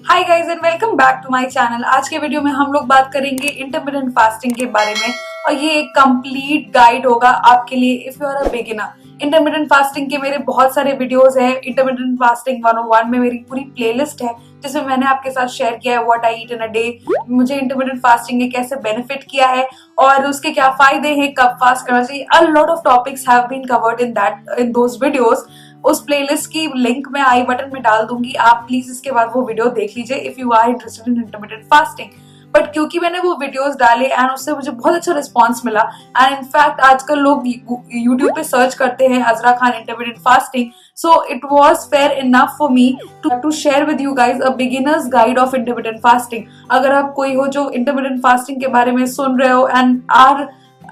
Hi guys and welcome back to my channel. आज के video में हम लोग बात करेंगे इंटरमिटेंट फास्टिंग के बारे में और ये एक कंप्लीट गाइड होगा आपके लिए if you are a beginner. Intermittent fasting के मेरे बहुत सारे वीडियोस हैं। इंटरमिटेंट फास्टिंग 101 में मेरी पूरी प्लेलिस्ट है जिसमें मैंने आपके साथ शेयर किया है what I eat in a day, मुझे इंटरमिटेंट फास्टिंग ने कैसे बेनिफिट किया है और उसके क्या फायदे हैं, कब फास्ट करना चाहिए। A lot of topics have been covered in those videos. उस प्लेलिस्ट की लिंक मैं आई बटन में डाल दूंगी, आप प्लीज इसके बाद वो वीडियो देख लीजिए if you are interested in intermittent fasting. But क्योंकि मैंने वो वीडियोस डाले एंड उससे मुझे बहुत अच्छा रिस्पांस मिला एंड इनफैक्ट आजकल लोग यूट्यूब पे सर्च करते हैं Azra Khan intermittent fasting, so it was fair enough for me to share with you guys a beginner's guide of intermittent fasting. अगर आप कोई हो जो इंटरमिटेंट फास्टिंग के बारे में सुन रहे हो and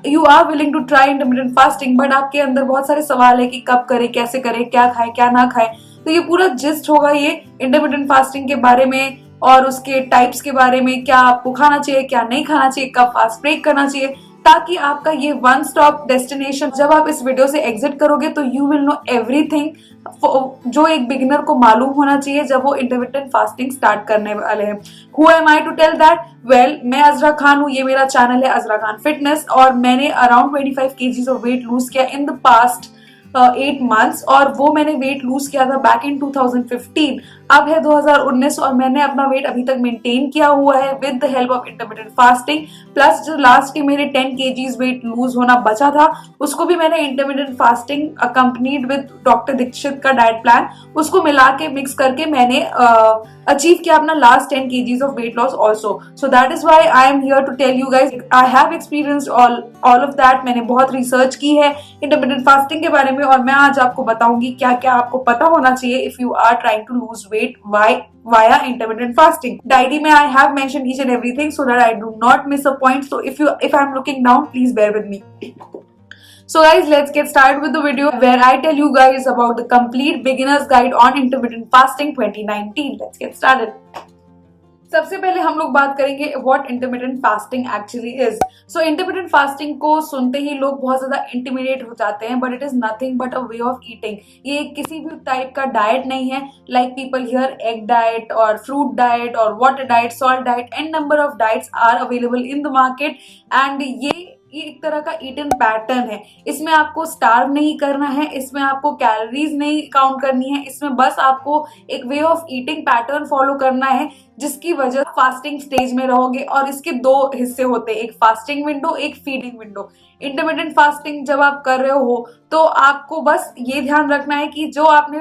you are willing to try intermittent fasting but आपके अंदर बहुत सारे सवाल है कि कब करे, कैसे करे, क्या खाए क्या ना खाए, तो ये पूरा जिस्ट होगा ये इंटरमिटेंट फास्टिंग के बारे में और उसके टाइप्स के बारे में, क्या आपको खाना चाहिए क्या नहीं खाना चाहिए, कब फास्ट ब्रेक करना चाहिए, ताकि आपका ये वन स्टॉप डेस्टिनेशन जब आप इस वीडियो से एग्जिट करोगे तो यू विल नो एवरीथिंग जो एक बिगिनर को मालूम होना चाहिए जब वो इंटरमिटेंट फास्टिंग स्टार्ट करने वाले हैं। Who am I to tell that? Well, मैं अजरा खान हूँ, ये मेरा चैनल है अजरा खान फिटनेस और मैंने around 25 kgs of weight lose किया इन द पास्ट 8 months और वो मैंने वेट लूज किया था बैक इन 2015। अब है 2019 और मैंने अपना वेट अभी तक मेंटेन किया हुआ है with the help of intermittent fasting. Plus जो लास्ट के मेरे 10 kgs वेट लूज होना बचा था उसको भी मैंने intermittent fasting accompanied with doctor Dikshit का डाइट प्लान उसको मिला के मिक्स करके मैंने अचीव किया अपना last 10 kgs of weight loss also. So that is why I am here to tell you guys I have experienced all of that. मैंने बहुत रिसर्च की है इंटरमिटेंट फास्टिंग के बारे में और मैं आज आपको बताऊंगी क्या क्या आपको पता होना चाहिए if you are trying to lose weight via intermittent fasting. Diary में I have mentioned each and everything so that I do not miss a point. So if I'm looking down, please bear with me. So guys, let's get started with the video where I tell you guys about the complete beginner's guide on intermittent fasting 2019. Let's get started. सबसे पहले हम लोग बात करेंगे what intermittent fasting actually is. So intermittent fasting को सुनते ही लोग बहुत ज्यादा इंटिमिडेट हो जाते हैं but it is nothing but a way of eating. ये किसी भी टाइप का डाइट नहीं है like people here egg diet और फ्रूट डाइट और water diet, salt diet and number of diets are available in the market and ये एक तरह का ईटिंग पैटर्न है। इसमें आपको स्टार्व नहीं करना है, इसमें आपको कैलोरीज नहीं काउंट करनी है, इसमें बस आपको एक वे ऑफ ईटिंग पैटर्न फॉलो करना है जिसकी वजह फास्टिंग स्टेज में रहोगे। और इसके दो हिस्से होते हैं, एक फास्टिंग विंडो, एक फीडिंग विंडो। इंटरमिटेंट फास्टिंग जब आप कर रहे हो तो आपको बस ये ध्यान रखना है कि जो आपने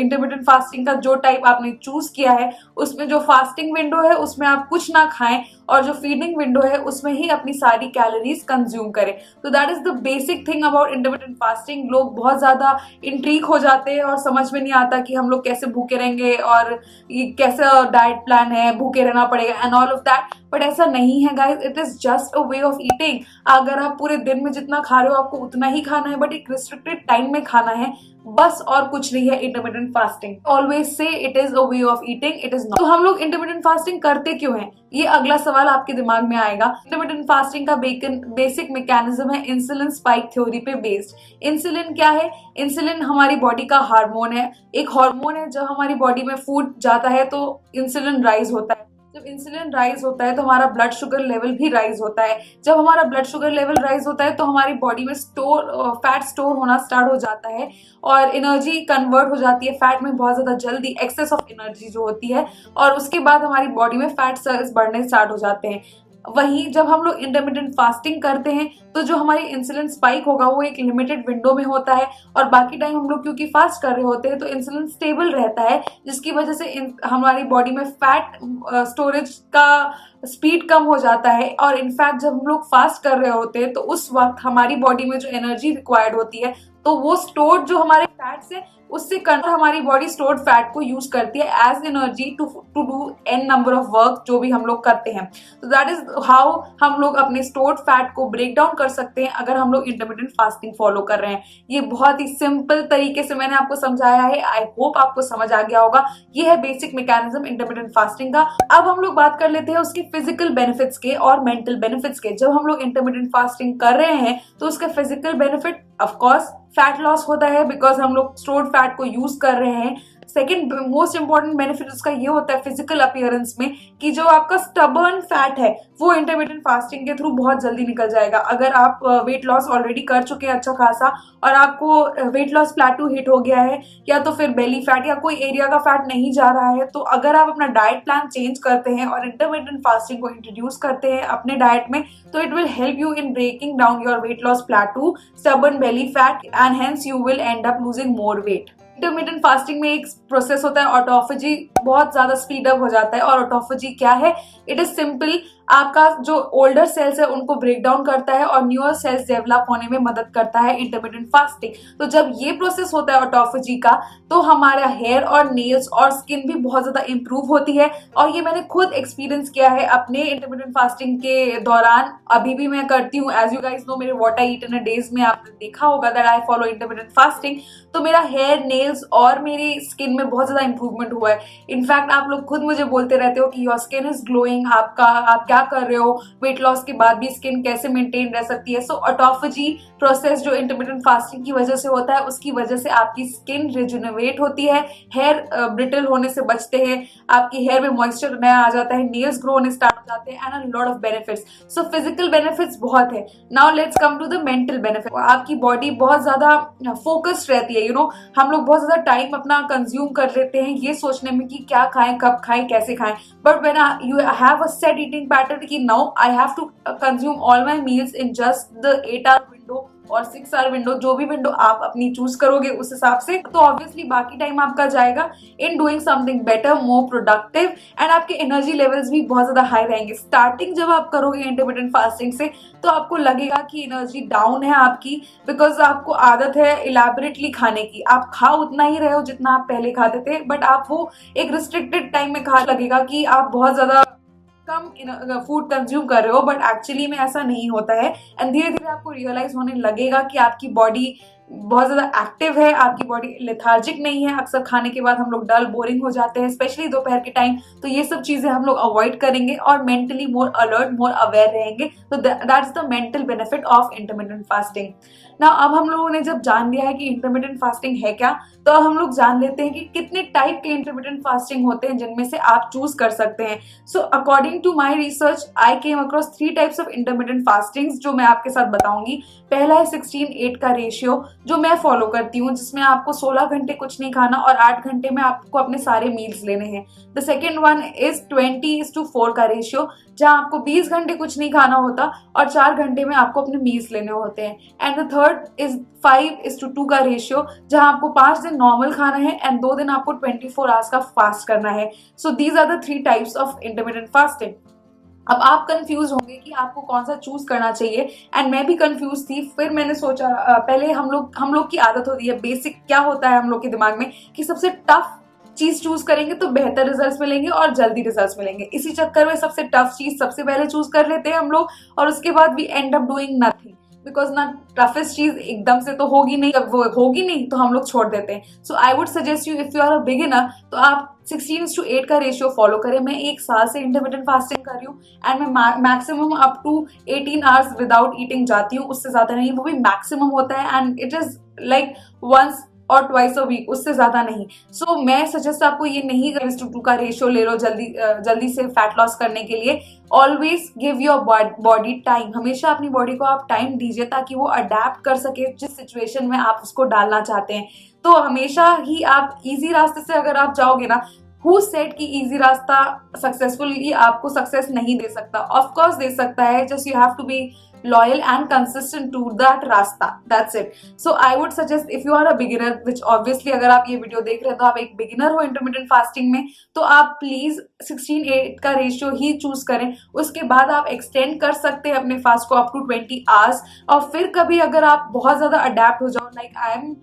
इंटरमिटेंट फास्टिंग का जो टाइप आपने चूज किया है उसमें जो फास्टिंग विंडो है उसमें आप कुछ ना खाएं और जो फीडिंग विंडो है उसमें ही अपनी सारी कैलोरीज कंज्यूम करें। तो that is the basic thing about intermittent fasting. लोग बहुत ज्यादा इंट्रीग हो जाते हैं और समझ में नहीं आता कि हम लोग कैसे भूखे रहेंगे और ये कैसा डाइट प्लान है, भूखे रहना पड़ेगा and all of that. But ऐसा नहीं है guys, it is just a way of eating. अगर आप पूरे दिन में जितना खा रहे हो आपको उतना ही खाना है बट एक रिस्ट्रिक्टेड टाइम में खाना है, बस और कुछ नहीं है intermittent fasting. Always say it is a way of eating, it is not. तो हम लोग इंटरमिटेंट फास्टिंग करते क्यों हैं, ये अगला सवाल आपके दिमाग में आएगा। इंटरमिटेंट फास्टिंग का बेसिक मैकेनिज्म है इंसुलिन स्पाइक थ्योरी पे बेस्ड। इंसुलिन क्या है? इंसुलिन हमारी बॉडी का हार्मोन है, एक हार्मोन है। जब हमारी बॉडी में फूड जाता है तो इंसुलिन राइज होता है। जब इंसुलिन राइज होता है तो हमारा ब्लड शुगर लेवल भी राइज होता है। जब हमारा ब्लड शुगर लेवल राइज होता है तो हमारी बॉडी में फैट स्टोर होना स्टार्ट हो जाता है और एनर्जी कन्वर्ट हो जाती है फैट में बहुत ज्यादा जल्दी, एक्सेस ऑफ एनर्जी जो होती है, और उसके बाद हमारी बॉडी में फैट सेल्स बढ़ने स्टार्ट हो जाते हैं। वहीं जब हम लोग इंटरमिटेंट फास्टिंग करते हैं तो जो हमारी इंसुलिन स्पाइक होगा वो एक लिमिटेड विंडो में होता है और बाकी टाइम हम लोग क्योंकि फास्ट कर रहे होते हैं तो इंसुलिन स्टेबल रहता है जिसकी वजह से हमारी बॉडी में फैट स्टोरेज का स्पीड कम हो जाता है। और इनफैक्ट जब हम लोग फास्ट कर रहे होते हैं तो उस वक्त हमारी बॉडी में जो एनर्जी रिक्वायर्ड होती है तो वो स्टोर्ड जो हमारे फैट से उससे हमारी बॉडी स्टोर्ड फैट को यूज करती है as energy to do an number of work जो भी हम लोग करते हैं। तो दैट इज हाउ हम लोग अपने स्टोर्ड फैट को ब्रेक डाउन कर सकते हैं अगर हम लोग इंटरमिटेंट फास्टिंग फॉलो कर रहे हैं। ये बहुत ही सिंपल तरीके से मैंने आपको समझाया है, आई होप आपको समझ आ गया होगा। ये है बेसिक मैकेनिज्म इंटरमिटेंट फास्टिंग का। अब हम लोग बात कर लेते हैं उसके फिजिकल बेनिफिट्स के और मेंटल बेनिफिट्स के। जब हम लोग इंटरमिटेंट फास्टिंग कर रहे हैं तो उसका physical benefit of course fat loss होता है बिकॉज हम लोग स्टोर्ड फैट को यूज कर रहे हैं। सेकंड मोस्ट इंपॉर्टेंट बेनिफिट उसका ये होता है फिजिकल अपीयरेंस में कि जो आपका स्टबर्न फैट है वो इंटरमिटेंट फास्टिंग के थ्रू बहुत जल्दी निकल जाएगा। अगर आप वेट लॉस ऑलरेडी कर चुके हैं अच्छा खासा और आपको वेट लॉस प्लेटू हिट हो गया है, या तो फिर बेली फैट या कोई एरिया का फैट नहीं जा रहा है, तो अगर आप अपना डाइट प्लान चेंज करते हैं और इंटरमिटेंट फास्टिंग को इंट्रोड्यूस करते हैं अपने डाइट में, तो it will help you in breaking down your weight loss plateau, stubborn belly fat, and hence you will end up losing more weight. Intermittent fasting में एक प्रोसेस होता है ऑटोफेजी, बहुत ज्यादा स्पीड अप हो जाता है। और ऑटोफेजी क्या है? इट इज सिंपल, आपका जो ओल्डर सेल्स है उनको ब्रेक डाउन करता है और न्यूअर सेल्स डेवलप होने में मदद करता है इंटरमिटेंट फास्टिंग। तो जब ये प्रोसेस होता है ऑटोफेजी का, तो हमारा हेयर और नेल्स और स्किन भी बहुत ज्यादा इंप्रूव होती है। और ये मैंने खुद एक्सपीरियंस किया है अपने इंटरमिटेंट फास्टिंग के दौरान, अभी भी मैं करती हूँ। एज यू गाइस नो, मेरे what I eat in a days में आपने देखा होगा that I follow intermittent fasting. तो मेरा हेयर, नेल्स और मेरी स्किन में बहुत ज्यादा इंप्रूवमेंट हुआ है। इनफैक्ट आप लोग खुद मुझे बोलते रहते हो कि योर स्किन इज ग्लोइंग, आप क्या कर रहे हो, वेट लॉस के बाद भी स्किन कैसे मेंटेन रह सकती है। सो ऑटोफेजी प्रोसेस जो इंटरमिटेंट फास्टिंग की वजह से होता है, उसकी वजह से आपकी स्किन रिजुनोवेट होती है, हेयर ब्रिटल होने से बचते हैं, आपकी हेयर में मॉइस्चर नया आ जाता है, नेल्स ग्रो होने स्टार्ट हो जाते हैं, and a lot of benefits. So physical benefits बहुत है। Now let's come to the mental benefit. आपकी बॉडी बहुत ज्यादा फोकस्ड रहती है। हम लोग बहुत ज्यादा टाइम अपना कंज्यूम कर लेते हैं ये सोचने में कि क्या खाएं, कब खाएं, कैसे खाएं। But when you have a set eating pattern कि now I have to consume all my meals in just the 8 hour window और 6 आवर विंडो, जो भी विंडो आप अपनी चूज करोगे उस हिसाब से, तो ऑब्वियसली बाकी टाइम आपका जाएगा in doing something better, more productive, and आपके एनर्जी लेवल्स भी बहुत ज्यादा हाई रहेंगे। स्टार्टिंग जब आप करोगे इंटरमिटेंट फास्टिंग से, तो आपको लगेगा कि एनर्जी डाउन है आपकी, बिकॉज आपको आदत है इलैबोरेटली खाने की। आप खा उतना ही रहे हो जितना आप पहले खाते थे, बट आप वो एक रिस्ट्रिक्टेड टाइम में खा, लगेगा कि आप बहुत ज्यादा कम फूड कंज्यूम कर रहे हो, बट एक्चुअली में ऐसा नहीं होता है। एंड धीरे धीरे आपको रियलाइज होने लगेगा कि आपकी बॉडी बहुत ज्यादा एक्टिव है, आपकी बॉडी लेथार्जिक नहीं है। अक्सर खाने के बाद हम लोग डल, बोरिंग हो जाते हैं, स्पेशली दोपहर के टाइम। तो ये सब चीजें हम लोग अवॉइड करेंगे और mentally more alert, more aware रहेंगे। तो that is the mental benefit of intermittent fasting. ना अब हम लोगों ने जब जान लिया है कि इंटरमिटेंट फास्टिंग है क्या, तो अब हम लोग जान लेते हैं कि कितने टाइप के इंटरमिटेंट फास्टिंग होते हैं जिनमें से आप चूज कर सकते हैं। So according to my research, I came across 3 types of intermittent fasting जो मैं आपके साथ बताऊंगी। पहला है 16:8 का रेशियो, जो मैं फॉलो करती हूँ, जिसमें आपको 16 घंटे कुछ नहीं खाना और 8 घंटे में आपको अपने सारे मील्स लेने हैं। द सेकेंड वन इज 20:4 का रेशियो, जहां आपको 20 घंटे कुछ नहीं खाना होता और 4 घंटे में आपको अपने मील्स लेने होते हैं। एंड द थर्ड इज 5:2 का रेशियो, जहां आपको 5 दिन नॉर्मल खाना है एंड 2 दिन आपको 24 आवर्स का फास्ट करना है। So these are the 3 types of intermittent fasting. अब आप कंफ्यूज होंगे कि आपको कौन सा चूज करना चाहिए, एंड मैं भी कंफ्यूज थी। फिर मैंने सोचा, पहले हम लोग की आदत होती है, बेसिक क्या होता है हम लोग के दिमाग में कि सबसे टफ चीज चूज करेंगे तो बेहतर रिजल्ट्स मिलेंगे और जल्दी रिजल्ट्स मिलेंगे। इसी चक्कर में सबसे टफ चीज सबसे पहले चूज कर लेते हैं हम लोग, और उसके बाद we end up doing nothing, because ना टफेस्ट चीज एकदम से तो होगी नहीं, जब वो होगी नहीं तो हम लोग छोड़ देते हैं। So I would suggest you, if you are a beginner, तो आप 16:8 का रेशियो फॉलो करें। मैं 1 साल से इंटरमिटेंट फास्टिंग कर रही हूँ एंड मैं maximum up to 18 hours without eating जाती हूँ, उससे ज्यादा नहीं। वो भी मैक्सिमम होता है and it is like once और ट्वाइस अ वीक, उससे ज्यादा नहीं। सो मैं सजेस्ट आपको ये नहीं 1:2 का रेशियो ले लो जल्दी से फैट लॉस करने के लिए। Always give your body time, हमेशा अपनी बॉडी को आप टाइम दीजिए ताकि वो अडेप्ट कर सके जिस सिचुएशन में आप उसको डालना चाहते हैं। तो हमेशा ही आप इजी रास्ते से अगर आप जाओगे ना, हु सेड कि इजी रास्ता सक्सेसफुली आपको सक्सेस नहीं दे सकता? ऑफ कोर्स दे सकता है, just you have to be loyal and consistent to that रास्ता, that's it. So I would suggest if you are a beginner, which obviously अगर आप ये वीडियो देख रहे हैं तो आप एक बिगिनर हो इंटरमिटेंट फास्टिंग में, तो आप प्लीज 16:8 का रेशियो ही चूज करें। उसके बाद आप एक्सटेंड कर सकते हैं अपने फास्ट को अप टू 20 आवर्स। और फिर कभी अगर आप बहुत ज्यादा अडेप्ट हो जाओ, like I am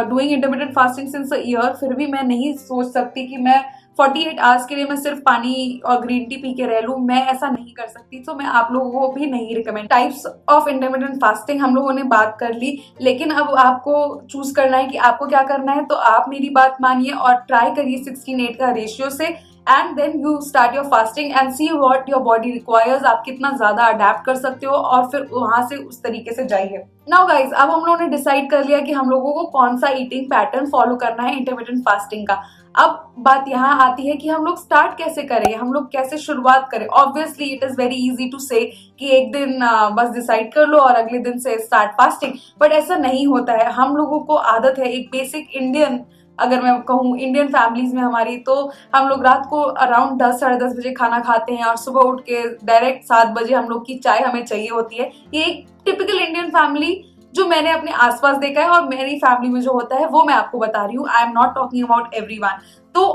doing intermittent fasting since a year, फिर भी मैं नहीं सोच सकती कि मैं 48 आवर्स के लिए मैं सिर्फ पानी और ग्रीन टी पी के रह लूं, मैं ऐसा नहीं कर सकती। तो मैं आप लोगों को भी नहीं recommend. Types of intermittent fasting हम लोगों ने बात कर ली, लेकिन अब आपको चूज करना है कि आपको क्या करना है। तो आप मेरी बात मानिए और ट्राई करिए 16:8 का रेशियो से, and then you start your fasting and see what your body requires. आप कितना ज्यादा अडेप्ट कर सकते हो और फिर वहां से उस तरीके से जाइए। नाउ गाइज, अब हम लोगों ने डिसाइड कर लिया कि हम लोगों को कौन सा ईटिंग पैटर्न फॉलो करना है इंटरमिटेंट फास्टिंग का। अब बात यहाँ आती है कि हम लोग स्टार्ट कैसे करें, हम लोग कैसे शुरुआत करें। Obviously it is very easy to say कि एक दिन बस डिसाइड कर लो और अगले दिन से स्टार्ट फास्टिंग, बट ऐसा नहीं होता है। हम लोगों को आदत है, एक बेसिक इंडियन, अगर मैं कहूँ इंडियन फैमिलीज में हमारी, तो हम लोग रात को अराउंड 10 साढ़े 10 बजे खाना खाते हैं और सुबह उठ के डायरेक्ट 7 बजे हम लोग की चाय हमें चाहिए होती है। ये एक टिपिकल इंडियन फैमिली जो मैंने अपने आसपास देखा है और मेरी फैमिली में जो होता है वो मैं आपको बता रही हूँ। I am not talking about everyone. तो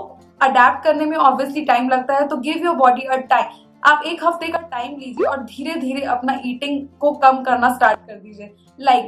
अडेप्ट करने में ऑब्वियसली टाइम लगता है, तो give your body a time. आप एक हफ्ते का टाइम लीजिए और धीरे धीरे अपना ईटिंग को कम करना स्टार्ट कर दीजिए।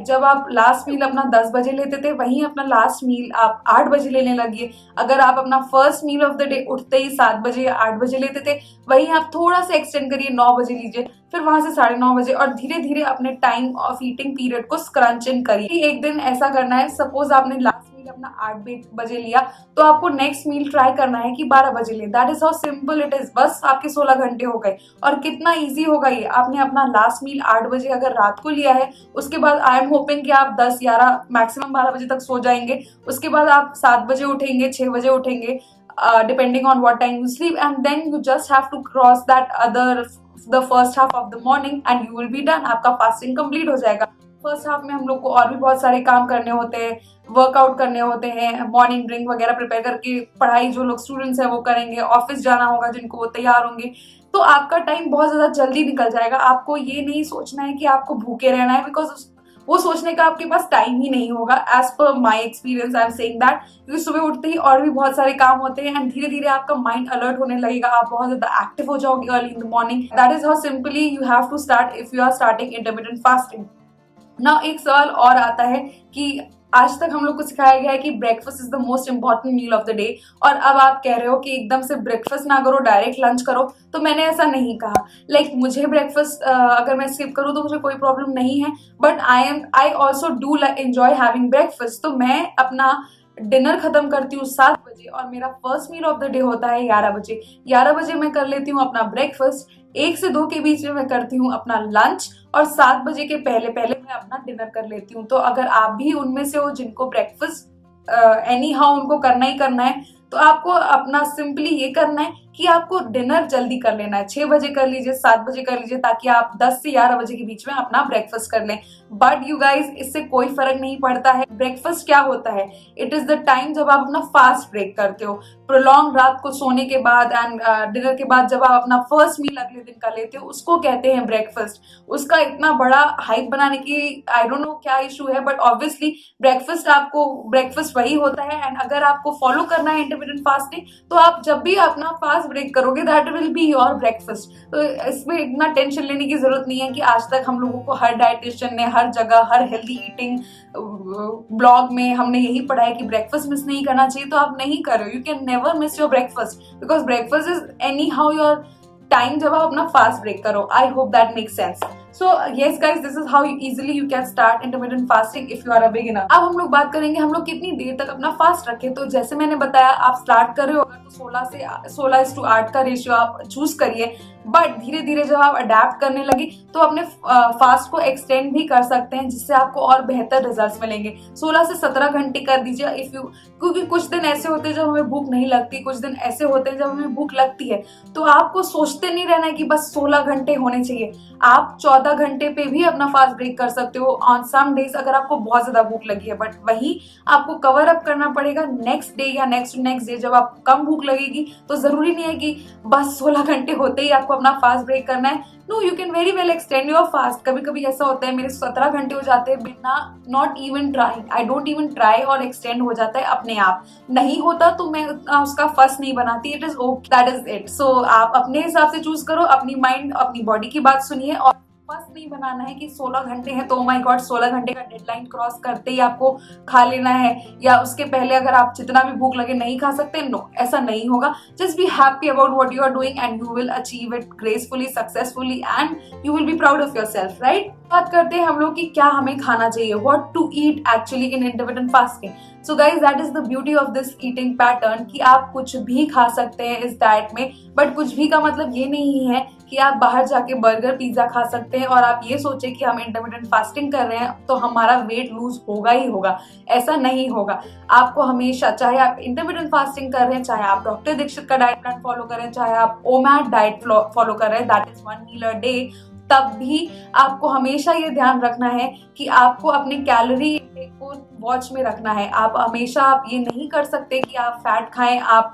जब आप लास्ट मील अपना 10 बजे लेते थे, वहीं अपना लास्ट मील आप 8 बजे लेने लगिए। अगर आप अपना first meal of the day उठते ही 7 बजे या 8 बजे लेते थे, वहीं आप थोड़ा सा एक्सटेंड करिए, 9 बजे लीजिए, फिर वहां से 9:30 बजे, और धीरे धीरे अपने टाइम ऑफ ईटिंग पीरियड को स्क्रंच इन करिए। एक दिन ऐसा करना है, सपोज आपने लास्ट मील अपना 8 बजे लिया, तो आपको नेक्स्ट मील ट्राई करना है कि 12 बजे ले। That is how simple it is. बस आपके 16 घंटे हो गए। और कितना इजी होगा ये। आपने अपना लास्ट मील 8 बजे अगर रात को लिया है, उसके बाद आई एम होपिंग कि आप 10 11 मैक्सिमम 12 बजे तक सो जाएंगे। उसके बाद आप 7 बजे उठेंगे, 6 बजे उठेंगे, depending on what time you sleep, and then you just have to cross that the first half of the morning and you will be done. आपका फास्टिंग कंप्लीट हो जाएगा। फर्स्ट हाफ में हम लोग को और भी बहुत सारे काम करने होते हैं, वर्कआउट करने होते हैं, मॉर्निंग ड्रिंक वगैरह प्रिपेयर करके, पढ़ाई जो लोग स्टूडेंट्स हैं वो करेंगे, ऑफिस जाना होगा जिनको, वो तैयार होंगे। तो आपका टाइम बहुत ज्यादा जल्दी निकल जाएगा। आपको ये नहीं सोचना है कि आपको भूखे रहना है, बिकॉज वो सोचने का आपके पास टाइम ही नहीं होगा। As per my experience I am saying that, क्योंकि सुबह उठते ही और भी बहुत सारे काम होते हैं एंड धीरे धीरे आपका माइंड अलर्ट होने लगेगा। आप बहुत ज्यादा एक्टिव हो जाओगे early in the morning. That is how simply you have to start if you are starting intermittent fasting. ना एक सवाल और आता है कि आज तक हम लोग को सिखाया गया है कि breakfast is the most important meal of the day, और अब आप कह रहे हो कि एकदम से ब्रेकफास्ट ना करो, डायरेक्ट लंच करो। तो मैंने ऐसा नहीं कहा। मुझे ब्रेकफास्ट अगर मैं स्किप करूँ तो मुझे कोई प्रॉब्लम नहीं है, but I also do enjoy having breakfast. तो मैं अपना डिनर खत्म करती हूँ 7 बजे और मेरा first meal of the day होता है 11 बजे। 11 बजे मैं कर लेती हूँ अपना ब्रेकफास्ट, 1 से 2 के बीच में मैं करती हूँ अपना लंच, और 7 बजे के पहले पहले मैं अपना डिनर कर लेती हूँ। तो अगर आप भी उनमें से हो जिनको ब्रेकफास्ट एनी हाउ उनको करना ही करना है, तो आपको अपना सिंपली ये करना है कि आपको डिनर जल्दी कर लेना है। 6 बजे कर लीजिए, 7 बजे कर लीजिए, ताकि आप 10 से 11 बजे के बीच में अपना ब्रेकफास्ट कर लें। बट यू गाइज, इससे कोई फर्क नहीं पड़ता है। ब्रेकफास्ट क्या होता है? इट इज द टाइम जब आप अपना फास्ट ब्रेक करते हो, प्रोलॉन्ग रात को सोने के बाद एंड डिनर के बाद जब आप अपना फर्स्ट मील अगले दिन का लेते हो, उसको कहते हैं ब्रेकफास्ट। उसका इतना बड़ा हाइप बनाने की आई डोंट नो क्या इशू है, बट ऑब्वियसली ब्रेकफास्ट वही होता है। एंड अगर आपको फॉलो करना है इंटरमिटेंट फास्टिंग, तो आप जब भी अपना फास्ट ब्रेक करोगे, that will be your breakfast. तो इसमें इतना टेंशन लेने की जरूरत नहीं है कि आज तक हम लोगों को हर डाइटिशियन ने, हर जगह, हर हेल्दी ईटिंग ब्लॉग में हमने यही पढ़ा है कि ब्रेकफास्ट मिस नहीं करना चाहिए। तो आप नहीं कर रहे हो। You can never miss your breakfast, because breakfast is any how your time जब आप अपना फास्ट ब्रेक करो। I hope that makes sense. So yes guys, this is how easily you can start intermittent fasting if you are a beginner. अब हम लोग बात करेंगे हम लोग कितनी देर तक अपना फास्ट रखें। तो जैसे मैंने बताया, आप स्टार्ट कर रहे हो अगर, तो 16:8 का रेशियो आप चूज करिए। बट धीरे धीरे जब आप अडेप्ट करने लगे तो अपने फास्ट को एक्सटेंड भी कर सकते हैं, जिससे आपको और बेहतर रिजल्ट्स मिलेंगे। 16 से 17 घंटे कर दीजिए इफ यू, क्योंकि कुछ दिन ऐसे होते हैं जब हमें भूख नहीं लगती, कुछ दिन ऐसे होते हैं जब हमें भूख लगती है। तो आपको सोचते नहीं रहना है कि बस 16 घंटे होने चाहिए। आप 14 घंटे पे भी अपना फास्ट ब्रेक कर सकते हो ऑन सम डेज, अगर आपको बहुत ज्यादा भूख लगी है। बट वही आपको कवर अप करना पड़ेगा नेक्स्ट डे या नेक्स्ट डे जब आपको कम भूख लगेगी। तो जरूरी नहीं है कि बस 16 घंटे होते ही आपको अपना फास्ट ब्रेक करना है। No, you can very well extend your fast. कभी कभी ऐसा होता है मेरे 17 घंटे हो जाते हैं बिना not even trying, I don't even try, और एक्सटेंड हो जाता है अपने आप। नहीं होता तो मैं उसका फर्स्ट नहीं बनाती। It is okay, that is it. So आप अपने हिसाब से चूज करो, अपनी माइंड, अपनी बॉडी की बात सुनिए, और फर्स्ट नहीं बनाना है कि 16 घंटे हैं तो ओ माय गॉड 16 घंटे का डेडलाइन क्रॉस करते ही आपको खा लेना है, या उसके पहले अगर आप जितना भी भूख लगे नहीं खा सकते। नो, ऐसा नहीं होगा। Just be happy about what you are doing and you will achieve it gracefully, successfully, and you will be proud of yourself, right. बात करते हैं हम लोग कि क्या हमें खाना चाहिए, what to eat actually in intermittent fasting. So guys that is the beauty of this eating pattern कि आप कुछ भी खा सकते हैं इस डाइट में, बट कुछ भी का मतलब ये नहीं है कि आप बाहर जाके बर्गर पिज्जा खा सकते हैं और आप ये सोचें कि हम इंटरमिटेंट फास्टिंग कर रहे हैं तो हमारा वेट लूज होगा ही होगा। ऐसा नहीं होगा। आपको हमेशा, चाहे आप इंटरमिटेंट फास्टिंग कर रहे हैं, चाहे आप डॉक्टर दीक्षित का डाइट प्लान फॉलो कर रहे हैं, चाहे आप ओमैड डाइट फॉलो कर रहे हैं, that is 1 meal a day, तब भी आपको हमेशा ये ध्यान रखना है कि आपको अपने कैलोरी इंटेक को वॉच में रखना है। आप हमेशा आप ये नहीं कर सकते कि आप फैट खाएं, आप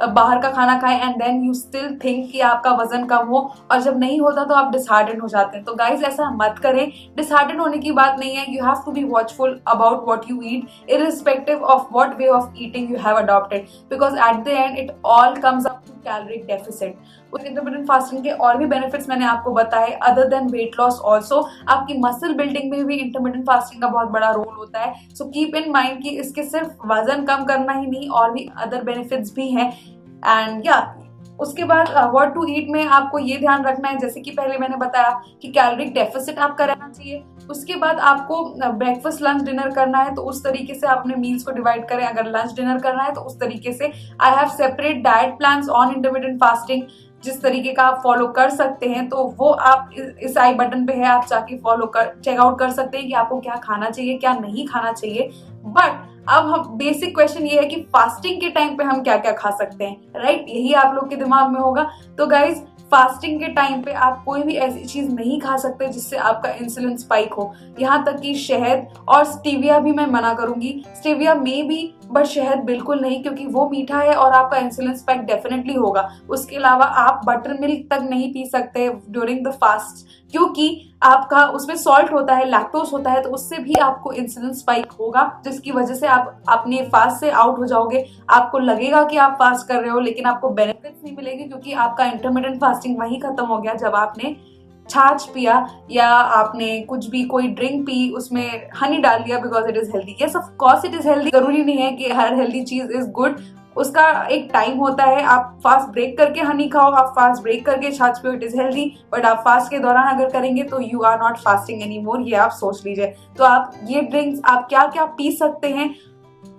बाहर का खाना खाएं and then you still think कि आपका वजन कम हो, और जब नहीं होता तो आप डिसहार्टेंड हो जाते हैं। तो गाइज ऐसा मत करें। डिसहार्टेंड होने की बात नहीं है। You have to be watchful about what you eat irrespective of what way of eating you have adopted, because at the end it all comes up to caloric deficit. Intermittent fasting के और भी benefits मैंने आपको बताए other than weight loss also. आपकी muscle building में भी intermittent fasting का बहुत बड़ा रोल होता है। सो कीप इन माइंड कि इसके सिर्फ वजन कम करना ही नहीं, और भी अदर बेनिफिट्स भी हैं। एंड या उसके बाद व्हाट टू ईट में आपको ये ध्यान रखना है, जैसे कि पहले मैंने बताया कि कैलोरिक डेफिसिट आपका रहना चाहिए। उसके बाद आपको ब्रेकफास्ट लंच डिनर करना है तो उस तरीके से आप अपने मील्स को डिवाइड करें। अगर लंच डिनर करना है तो उस तरीके से। I have separate diet plans on intermittent fasting, जिस तरीके का आप फॉलो कर सकते हैं, तो वो आप इस आई बटन पे है, आप जाके फॉलो कर चेकआउट कर सकते हैं कि आपको क्या खाना चाहिए, क्या नहीं खाना चाहिए। बट अब हम बेसिक क्वेश्चन ये है कि फास्टिंग के टाइम पे हम क्या क्या खा सकते हैं, राइट? यही आप लोग के दिमाग में होगा। तो गाइज फास्टिंग के टाइम पे आप कोई भी ऐसी चीज नहीं खा सकते जिससे आपका इंसुलिन स्पाइक हो। यहाँ तक कि शहद और स्टीविया भी मैं मना करूंगी। स्टीविया में भी, बट शहद बिल्कुल नहीं, क्योंकि वो मीठा है और आपका इंसुलिन स्पाइक डेफिनेटली होगा। उसके अलावा आप बटर मिल्क तक नहीं पी सकते ड्यूरिंग द फास्ट, क्योंकि आपका उसमें सॉल्ट होता है, लैक्टोज होता है, तो उससे भी आपको इंसुलिन स्पाइक होगा, जिसकी वजह से आप अपने फास्ट से आउट हो जाओगे। आपको लगेगा कि आप फास्ट कर रहे हो, लेकिन आपको बेनिफिट्स नहीं मिलेंगे, क्योंकि आपका इंटरमिटेंट फास्टिंग वहीं खत्म हो गया जब आपने छाछ पिया या आपने कुछ भी कोई ड्रिंक पी, उसमें हनी डाल दिया because it is healthy. Yes of course it is healthy. जरूरी नहीं है कि हर हेल्दी चीज इज गुड, उसका एक टाइम होता है। आप फास्ट ब्रेक करके हनी खाओ, आप फास्ट ब्रेक करके छाछ पियो, इट इज हेल्दी। बट आप फास्ट के दौरान अगर करेंगे तो you are not fasting any more, ये आप सोच लीजिए। तो आप ये ड्रिंक्स आप क्या क्या पी सकते हैं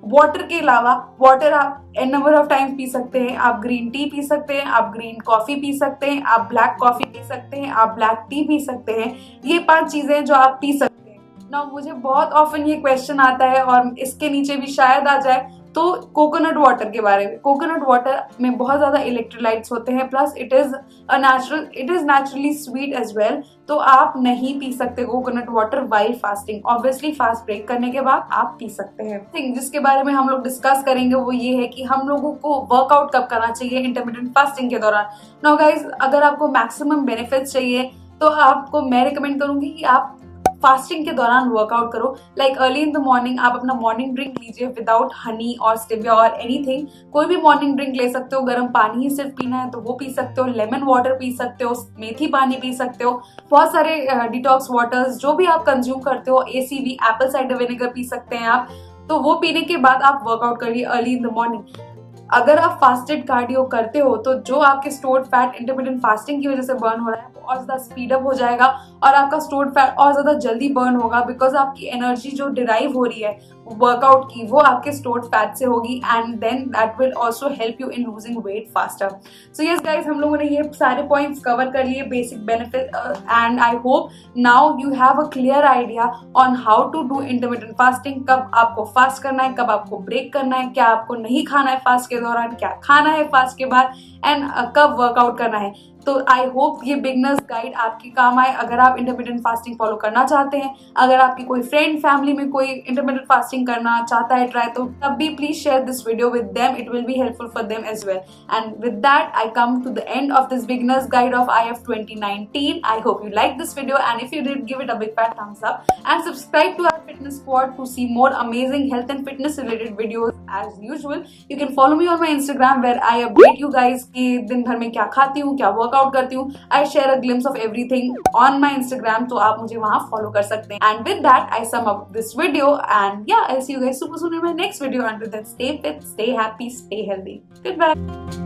वाटर के अलावा? वाटर आप एन नंबर ऑफ टाइम्स पी सकते हैं। आप ग्रीन टी पी सकते हैं, आप ग्रीन कॉफी पी सकते हैं, आप ब्लैक कॉफी पी सकते हैं, आप ब्लैक टी पी सकते हैं। ये 5 चीजें जो आप पी सकते हैं। ना मुझे बहुत ऑफन ये क्वेश्चन आता है और इसके नीचे भी शायद आ जाए, तो कोकोनट वाटर के बारे में। कोकोनट वाटर में बहुत ज्यादा इलेक्ट्रोलाइट्स होते हैं, plus it is naturally sweet as well. तो आप नहीं पी सकते coconut water while fasting. Obviously fast break करने के बाद आप पी सकते हैं। थिंग जिसके बारे में हम लोग डिस्कस करेंगे वो ये है कि हम लोगों को वर्कआउट कब करना चाहिए इंटरमिटेंट फास्टिंग के दौरान। नाउ गाइज, अगर आपको मैक्सिमम बेनिफिट्स चाहिए तो आपको मैं रिकमेंड करूंगी कि आप फास्टिंग के दौरान वर्कआउट करो। Like early in the morning आप अपना मॉर्निंग ड्रिंक लीजिए विदाउट हनी और स्टीविया और एनीथिंग। कोई भी मॉर्निंग ड्रिंक ले सकते हो। गर्म पानी ही सिर्फ पीना है तो वो पी सकते हो, लेमन वाटर पी सकते हो, मेथी पानी पी सकते हो, बहुत सारे डिटॉक्स वाटर्स जो भी आप कंज्यूम करते हो, ACV Apple cider vinegar P सकते हैं आप। तो वो पीने के बाद आप वर्कआउट करिए अर्ली इन द मॉर्निंग। अगर आप फास्टेड कार्डियो करते हो तो जो आपके स्टोर्ड फैट इंटरमिटेंट फास्टिंग की वजह से बर्न हो रहा है वो और ज्यादा स्पीड अप हो जाएगा और आपका स्टोर्ड फैट और ज्यादा जल्दी बर्न होगा, बिकॉज आपकी एनर्जी जो डिराइव हो रही है वर्कआउट की वो आपके स्टोर्ड फैट से होगी, and then that will also help you in losing weight faster. So yes guys, हम लोगों ने ये सारे पॉइंट्स कवर कर लिए, basic benefit, and I hope now you have a clear idea on how to do intermittent fasting. कब आपको fast करना है, कब आपको ब्रेक करना है, क्या आपको नहीं खाना है फास्ट के दौरान, क्या खाना है फास्ट के बाद, एंड कब वर्कआउट करना है। तो आई होप ये बिगनर्स गाइड आपके काम आए अगर आप इंटरमिटेंट फास्टिंग फॉलो करना चाहते हैं। अगर आपकी कोई फ्रेंड फैमिली में कोई इंटरमिटेंट फास्टिंग करना चाहता है ट्राई, तो तब भी please share this video with them, it will be helpful for them as well. And with that I come to the end of this beginners guide of IF 2019. I hope you liked this video, and if you did, give it a big fat thumbs up and subscribe to our fitness squad to see more amazing health and fitness related videos as usual. You can follow me on my Instagram where I update you guys कि दिन भर में क्या खाती हूँ, क्या workout करती हूँ। I share a glimpse of everything on my Instagram, तो आप मुझे वहाँ फॉलो कर सकते हैं। And with that, I sum up this video, and yeah, I'll see you guys super soon in my next video. Until then, stay fit, stay happy, stay healthy. Goodbye.